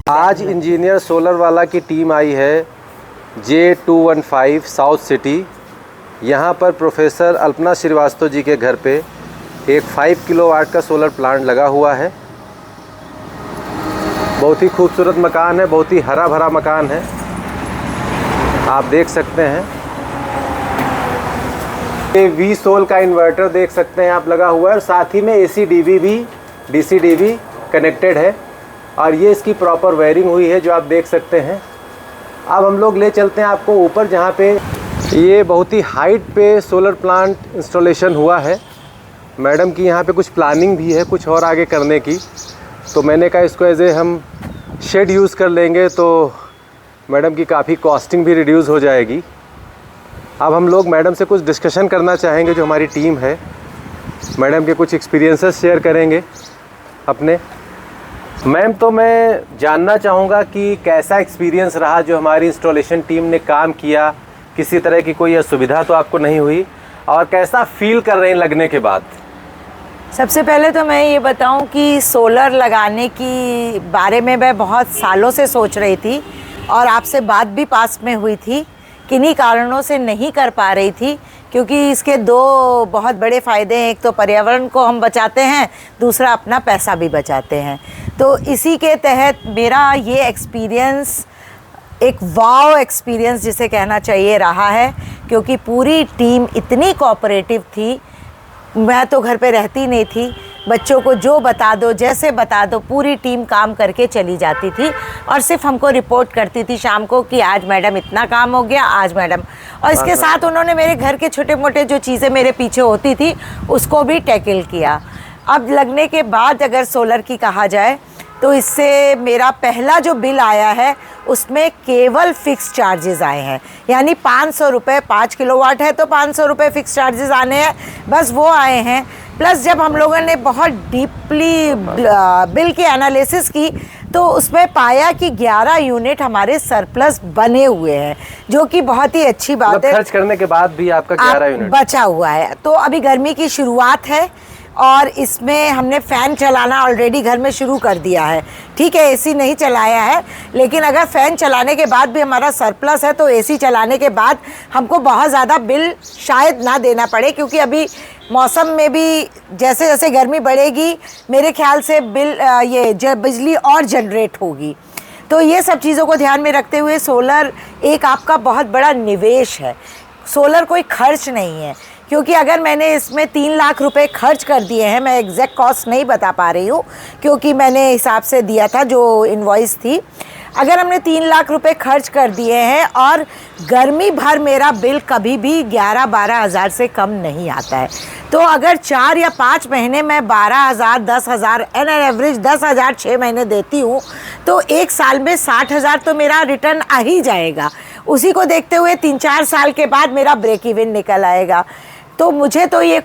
आज engineer solar वाला की टीम आई है J215 साउथ सिटी। यहाँ पर प्रोफेसर अल्पना श्रीवास्तव जी के घर पे एक 5 किलोवाट का सोलर प्लांट लगा हुआ है। बहुत ही खूबसूरत मकान है, बहुत ही हरा भरा मकान है, आप देख सकते हैं। ये V-सोल का इन्वर्टर देख सकते हैं आप लगा हुआ है और साथ ही में AC/DV भी DC/DV कनेक्टेड है और ये इसकी प्रॉपर वायरिंग हुई है जो आप देख सकते हैं। अब हम लोग ले चलते हैं आपको ऊपर, जहाँ पे ये बहुत ही हाइट पे सोलर प्लांट इंस्टॉलेशन हुआ है। मैडम की यहाँ पे कुछ प्लानिंग भी है कुछ और आगे करने की, तो मैंने कहा इसको एज ए हम शेड यूज़ कर लेंगे तो मैडम की काफ़ी कॉस्टिंग भी रिड्यूस हो जाएगी। अब हम लोग मैडम से कुछ डिस्कशन करना चाहेंगे, जो हमारी टीम है मैडम के कुछ एक्सपीरियंसेस शेयर करेंगे अपने। मैम, तो मैं जानना चाहूँगा कि कैसा एक्सपीरियंस रहा जो हमारी इंस्टॉलेशन टीम ने काम किया, किसी तरह की कोई असुविधा तो आपको नहीं हुई, और कैसा फील कर रहे हैं लगने के बाद? सबसे पहले तो मैं ये बताऊं कि सोलर लगाने की बारे में मैं बहुत सालों से सोच रही थी और आपसे बात भी पास में हुई थी। किन्हीं कारणों से नहीं कर पा रही थी, क्योंकि इसके दो बहुत बड़े फ़ायदे हैं। एक तो पर्यावरण को हम बचाते हैं, दूसरा अपना पैसा भी बचाते हैं। तो इसी के तहत मेरा ये एक्सपीरियंस एक वाव एक्सपीरियंस जिसे कहना चाहिए रहा है, क्योंकि पूरी टीम इतनी कोऑपरेटिव थी। मैं तो घर पे रहती नहीं थी, बच्चों को जो बता दो, जैसे बता दो, पूरी टीम काम करके चली जाती थी और सिर्फ हमको रिपोर्ट करती थी शाम को कि आज मैडम इतना काम हो गया, आज मैडम। और इसके साथ उन्होंने मेरे घर के छोटे मोटे जो चीज़ें मेरे पीछे होती थी उसको भी टैकल किया। अब लगने के बाद अगर सोलर की कहा जाए तो इससे मेरा पहला जो बिल आया है उसमें केवल फ़िक्स चार्जेस आए हैं, यानी 500 रुपये। 5 किलोवाट है तो 500 रुपये फ़िक्स चार्जेस आने हैं, बस वो आए हैं। प्लस जब हम लोगों ने बहुत डीपली बिल की एनालिसिस की तो उसमें पाया कि 11 यूनिट हमारे सरप्लस बने हुए हैं, जो कि बहुत ही अच्छी बात है। खर्च करने के बाद भी आपका 11 यूनिट बचा हुआ है। तो अभी गर्मी की शुरुआत है और इसमें हमने फ़ैन चलाना ऑलरेडी घर में शुरू कर दिया है। ठीक है, AC नहीं चलाया है, लेकिन अगर फ़ैन चलाने के बाद भी हमारा सरप्लस है तो AC चलाने के बाद हमको बहुत ज़्यादा बिल शायद ना देना पड़े, क्योंकि अभी मौसम में भी जैसे जैसे गर्मी बढ़ेगी मेरे ख्याल से बिजली और जनरेट होगी। तो ये सब चीज़ों को ध्यान में रखते हुए सोलर एक आपका बहुत बड़ा निवेश है। सोलर कोई खर्च नहीं है, क्योंकि अगर मैंने इसमें 3 लाख रुपए खर्च कर दिए हैं, मैं एग्जैक्ट कॉस्ट नहीं बता पा रही हूँ क्योंकि मैंने हिसाब से दिया था जो इनवॉइस थी। अगर हमने 3 लाख रुपए खर्च कर दिए हैं और गर्मी भर मेरा बिल कभी भी 11-12 हज़ार से कम नहीं आता है, तो अगर 4 या 5 महीने में 12,000, 10,000 एन एवरेज 10,000 6 महीने देती हूँ तो एक साल में 60,000 तो मेरा रिटर्न आ ही जाएगा। उसी को देखते हुए 3-4 साल के बाद मेरा ब्रेक इवन निकल आएगा। तो मुझे तो ये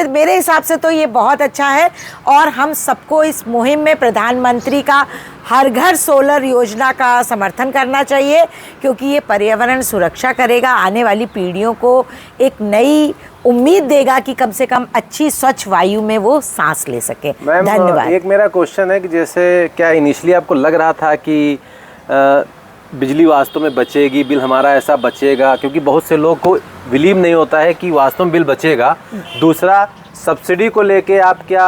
मेरे हिसाब से तो ये बहुत अच्छा है और हम सबको इस मुहिम में प्रधानमंत्री का हर घर सोलर योजना का समर्थन करना चाहिए, क्योंकि ये पर्यावरण सुरक्षा करेगा, आने वाली पीढ़ियों को एक नई उम्मीद देगा कि कम से कम अच्छी स्वच्छ वायु में वो सांस ले सके। धन्यवाद। एक मेरा क्वेश्चन है कि जैसे क्या इनिशियली आपको लग रहा था कि बिजली वास्तव में बचेगी, बिल हमारा ऐसा बचेगा, क्योंकि बहुत से लोग को बिलीव नहीं होता है कि वास्तव में बिल बचेगा। दूसरा, सब्सिडी को लेके आप क्या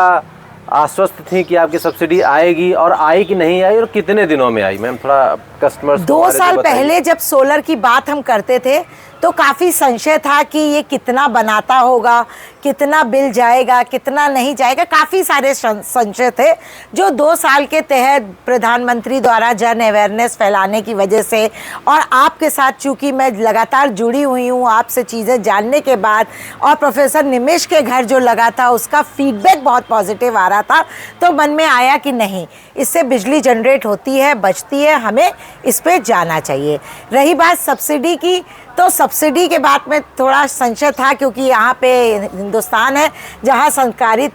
आश्वस्त थी कि आपकी सब्सिडी आएगी, और आई कि नहीं आई, और कितने दिनों में आई? मैम, थोड़ा कस्टमर्स 2 साल पहले जब सोलर की बात हम करते थे तो काफ़ी संशय था कि ये कितना बनाता होगा, कितना बिल जाएगा, कितना नहीं जाएगा, काफ़ी सारे संशय थे, जो 2 साल के तहत प्रधानमंत्री द्वारा जन अवेयरनेस फैलाने की वजह से और आपके साथ चूँकि मैं लगातार जुड़ी हुई हूँ आपसे चीज़ें जानने के बाद, और प्रोफेसर निमेश के घर जो लगा था उसका फीडबैक बहुत पॉजिटिव आ रहा था, तो मन में आया कि नहीं, इससे बिजली जनरेट होती है, बचती है, हमें इस पे जाना चाहिए। रही बात सब्सिडी की, तो सब्सिडी के बात में थोड़ा संशय था, क्योंकि यहाँ पे हिंदुस्तान है जहाँ सरकारी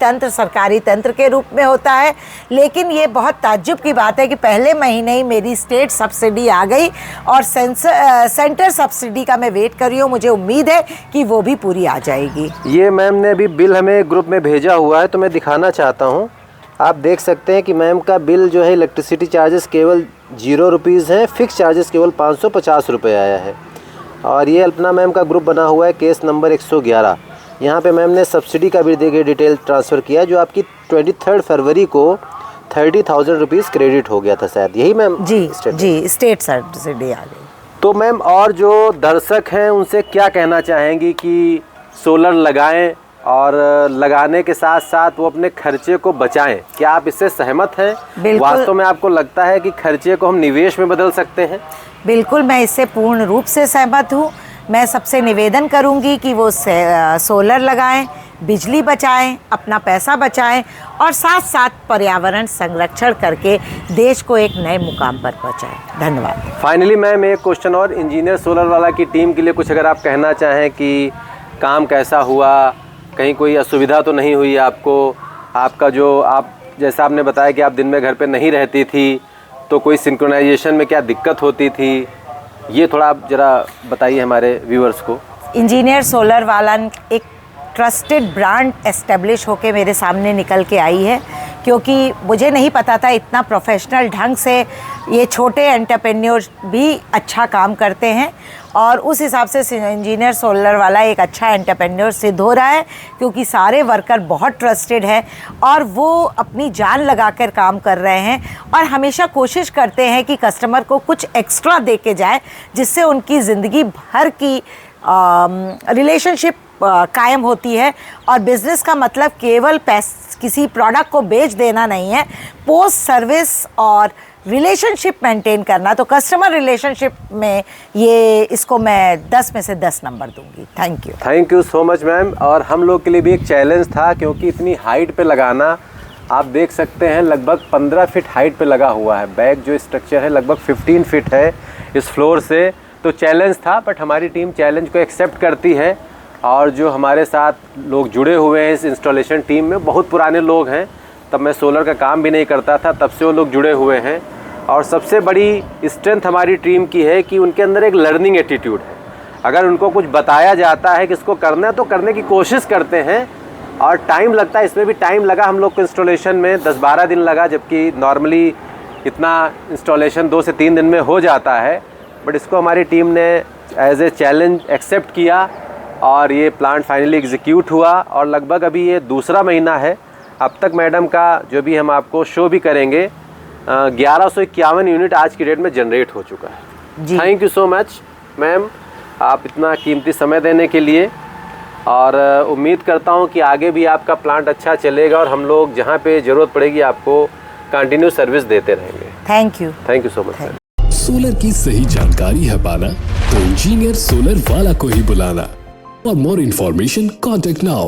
तंत्र के रूप में होता है। लेकिन ये बहुत ताज्जुब की बात है कि पहले महीने ही मेरी स्टेट सब्सिडी आ गई और सेंटर सब्सिडी का मैं वेट कर रही हूँ। मुझे उम्मीद है कि वो भी पूरी आ जाएगी। ये मैम ने अभी बिल हमें ग्रुप में भेजा हुआ है, तो मैं दिखाना चाहता हूँ। आप देख सकते हैं कि मैम का बिल जो है इलेक्ट्रिसिटी चार्जेस केवल 0 रुपीज़ हैं, फिक्स चार्जेस केवल 550 रुपये आया है। और ये अल्पना मैम का ग्रुप बना हुआ है केस नंबर 111। यहाँ पे मैम ने सब्सिडी का भी देके डिटेल ट्रांसफ़र किया, जो आपकी 23 फरवरी को 30,000 रुपीज़ क्रेडिट हो गया था शायद, यही मैम? जी जी, स्टेट सब्सिडी आ गई। तो मैम और जो दर्शक हैं उनसे क्या कहना चाहेंगी कि सोलर लगाएं और लगाने के साथ साथ वो अपने खर्चे को बचाएं, क्या आप इससे सहमत हैं? वास्तव में आपको लगता है कि खर्चे को हम निवेश में बदल सकते हैं? बिल्कुल, मैं इससे पूर्ण रूप से सहमत हूँ। मैं सबसे निवेदन करूँगी कि वो सोलर लगाएं, बिजली बचाएं, अपना पैसा बचाएं और साथ साथ पर्यावरण संरक्षण करके देश को एक नए मुकाम पर पहुंचाएं। धन्यवाद। फाइनली मैम एक क्वेश्चन और, इंजीनियर सोलर वाला की टीम के लिए कुछ अगर आप कहना चाहें कि काम कैसा हुआ, कहीं कोई असुविधा तो नहीं हुई आपको? आपका जो आप जैसा आपने बताया कि आप दिन में घर पे नहीं रहती थी, तो कोई सिंक्रोनाइजेशन में क्या दिक्कत होती थी, ये थोड़ा आप ज़रा बताइए हमारे व्यूअर्स को। इंजीनियर सोलर वाला एक ट्रस्टेड ब्रांड एस्टेब्लिश होके मेरे सामने निकल के आई है, क्योंकि मुझे नहीं पता था इतना प्रोफेशनल ढंग से ये छोटे एंटरप्रेन्योर्स भी अच्छा काम करते हैं। और उस हिसाब से इंजीनियर सोलर वाला एक अच्छा एंटरप्रेन्योर सिद्ध हो रहा है, क्योंकि सारे वर्कर बहुत ट्रस्टेड हैं और वो अपनी जान लगाकर काम कर रहे हैं और हमेशा कोशिश करते हैं कि कस्टमर को कुछ एक्स्ट्रा दे के जाए, जिससे उनकी ज़िंदगी भर की रिलेशनशिप कायम होती है। और बिज़नेस का मतलब केवल किसी प्रोडक्ट को बेच देना नहीं है, पोस्ट सर्विस और रिलेशनशिप मेंटेन करना। तो कस्टमर रिलेशनशिप में ये इसको मैं 10 में से 10 नंबर दूंगी। Thank you so much ma'am. और हम लोग के लिए भी एक चैलेंज था, क्योंकि इतनी हाइट पे लगाना, आप देख सकते हैं लगभग 15 फीट हाइट पे लगा हुआ है। बैक जो स्ट्रक्चर है लगभग 15 फीट है इस फ्लोर से। तो चैलेंज था, बट हमारी टीम चैलेंज को एक्सेप्ट करती है। और जो हमारे साथ लोग जुड़े हुए हैं इस इंस्टॉलेशन टीम में, बहुत पुराने लोग हैं, तब मैं सोलर का काम भी नहीं करता था, तब से वो लोग जुड़े हुए हैं। और सबसे बड़ी स्ट्रेंथ हमारी टीम की है कि उनके अंदर एक लर्निंग एटीट्यूड है। अगर उनको कुछ बताया जाता है कि इसको करना है तो करने की कोशिश करते हैं। और टाइम लगता है, इसमें भी टाइम लगा हम लोग को इंस्टॉलेशन में, 10-12 दिन लगा, जबकि नॉर्मली इतना इंस्टॉलेशन 2 से 3 दिन में हो जाता है। बट इसको हमारी टीम ने एज ए चैलेंज एक्सेप्ट किया और ये प्लांट फाइनली एग्जीक्यूट हुआ। और लगभग अभी ये दूसरा महीना है। अब तक मैडम का जो भी हम आपको शो भी करेंगे, 1151 यूनिट आज की डेट में जनरेट हो चुका है। Thank you so much ma'am, आप इतना कीमती समय देने के लिए। और उम्मीद करता हूँ कि आगे भी आपका प्लांट अच्छा चलेगा और हम लोग जहाँ पे ज़रूरत पड़ेगी आपको कंटिन्यू सर्विस देते रहेंगे। Thank you so much sir. Solar की सही जानकारी है पाना तो इंजीनियर सोलर वाला को ही बुलाना। For more information, contact now.